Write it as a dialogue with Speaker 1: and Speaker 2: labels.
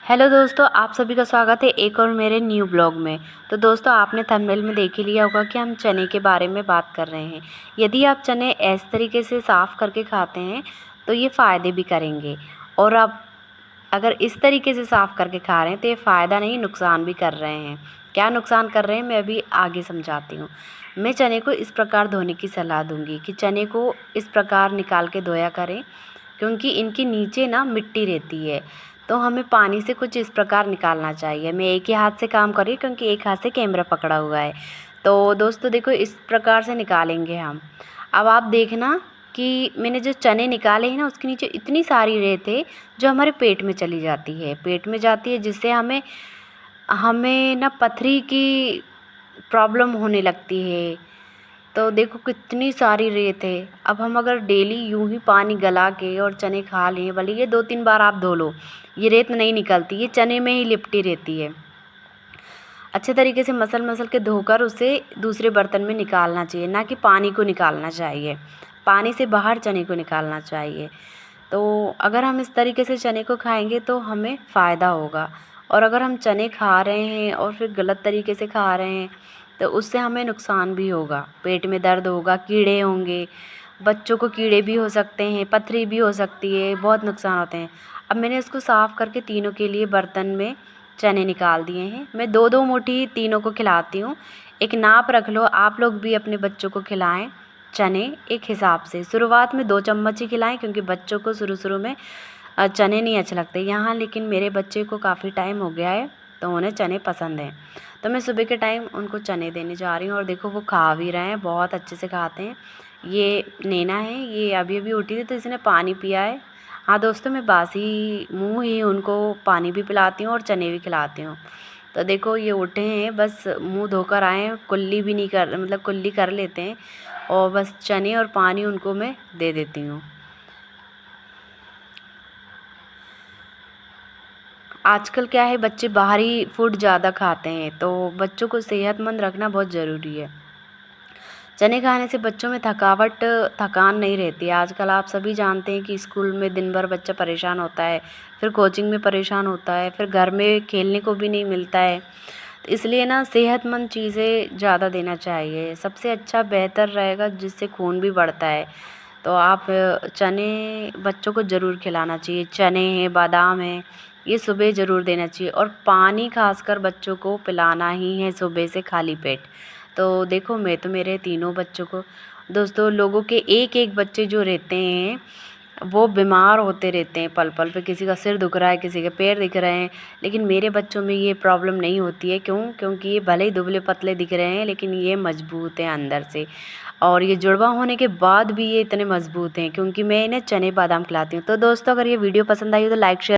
Speaker 1: Hello दोस्तों, आप सभी का स्वागत है एक और मेरे न्यू ब्लॉग में। तो दोस्तों, आपने थंबनेल में देख ही लिया होगा कि हम चने के बारे में बात कर रहे हैं। यदि आप चने इस तरीके से साफ़ करके खाते हैं तो ये फ़ायदे भी करेंगे, और आप अगर इस तरीके से साफ़ करके खा रहे हैं तो ये फ़ायदा नहीं, नुकसान भी कर रहे हैं। क्या नुकसान कर रहे हैं मैं अभी आगे समझाती हूँ। मैं चने को इस प्रकार धोने की सलाह दूँगी कि चने को इस प्रकार निकाल के धोया करें, क्योंकि इनके नीचे ना मिट्टी रहती है। तो हमें पानी से कुछ इस प्रकार निकालना चाहिए। मैं एक ही हाथ से काम कर रही हूँ क्योंकि एक हाथ से कैमरा पकड़ा हुआ है। तो दोस्तों देखो, इस प्रकार से निकालेंगे हम। अब आप देखना कि मैंने जो चने निकाले हैं ना, उसके नीचे इतनी सारी रेत है जो हमारे पेट में चली जाती है, पेट में जाती है, जिससे हमें हमें ना पथरी की प्रॉब्लम होने लगती है। तो देखो कितनी सारी रेत है। अब हम अगर डेली यूं ही पानी गला के और चने खा लें, भले ये 2-3 बार आप धो लो, ये रेत नहीं निकलती, ये चने में ही लिपटी रहती है। अच्छे तरीके से मसल मसल के धोकर उसे दूसरे बर्तन में निकालना चाहिए, ना कि पानी को निकालना चाहिए। पानी से बाहर चने को निकालना चाहिए। तो अगर हम इस तरीके से चने को खाएंगे तो हमें फ़ायदा होगा। और अगर हम चने खा रहे हैं और फिर गलत तरीके से खा रहे हैं तो उससे हमें नुकसान भी होगा, पेट में दर्द होगा, कीड़े होंगे, बच्चों को कीड़े भी हो सकते हैं, पथरी भी हो सकती है, बहुत नुकसान होते हैं। अब मैंने इसको साफ़ करके तीनों के लिए बर्तन में चने निकाल दिए हैं। मैं 2-2 मुट्ठी तीनों को खिलाती हूँ। एक नाप रख लो, आप लोग भी अपने बच्चों को खिलाएं चने एक हिसाब से। शुरुआत में 2 चम्मच ही खिलाएं, क्योंकि बच्चों को शुरू में चने नहीं अच्छे लगते यहाँ, लेकिन मेरे बच्चे को काफ़ी टाइम हो गया है तो उन्हें चने पसंद हैं। तो मैं सुबह के टाइम उनको चने देने जा रही हूँ, और देखो वो खा भी रहे हैं, बहुत अच्छे से खाते हैं। ये नैना है, ये अभी अभी उठी थी तो इसने पानी पिया है। हाँ दोस्तों, मैं बासी मुँह ही उनको पानी भी पिलाती हूँ और चने भी खिलाती हूँ। तो देखो ये उठे हैं, बस मुँह धोकर आए हैं, कुल्ली भी नहीं कर, मतलब कुल्ली कर लेते हैं, और बस चने और पानी उनको मैं दे देती हूँ। आजकल क्या है, बच्चे बाहरी फूड ज़्यादा खाते हैं, तो बच्चों को सेहतमंद रखना बहुत ज़रूरी है। चने खाने से बच्चों में थकान नहीं रहती है। आजकल आप सभी जानते हैं कि स्कूल में दिन भर बच्चा परेशान होता है, फिर कोचिंग में परेशान होता है, फिर घर में खेलने को भी नहीं मिलता है। तो इसलिए ना सेहतमंद चीज़ें ज़्यादा देना चाहिए, सबसे अच्छा बेहतर रहेगा, जिससे खून भी बढ़ता है। तो आप चने बच्चों को ज़रूर खिलाना चाहिए। चने हैं, बादाम हैं, ये सुबह ज़रूर देना चाहिए, और पानी खासकर बच्चों को पिलाना ही है सुबह से खाली पेट। तो देखो, मैं तो मेरे तीनों बच्चों को, दोस्तों लोगों के एक-एक बच्चे जो रहते हैं वो बीमार होते रहते हैं पल-पल पे, किसी का सिर दुख रहा है, किसी के पैर दिख रहे हैं, लेकिन मेरे बच्चों में ये प्रॉब्लम नहीं होती है। क्यों? क्योंकि ये भले ही दुबले-पतले दिख रहे हैं, लेकिन ये मज़बूत हैं अंदर से, और ये जुड़वा होने के बाद भी ये इतने मज़बूत हैं क्योंकि मैं इन्हें चने बादाम खिलाती हूँ। तो दोस्तों, अगर ये वीडियो पसंद आई हो तो लाइक शेयर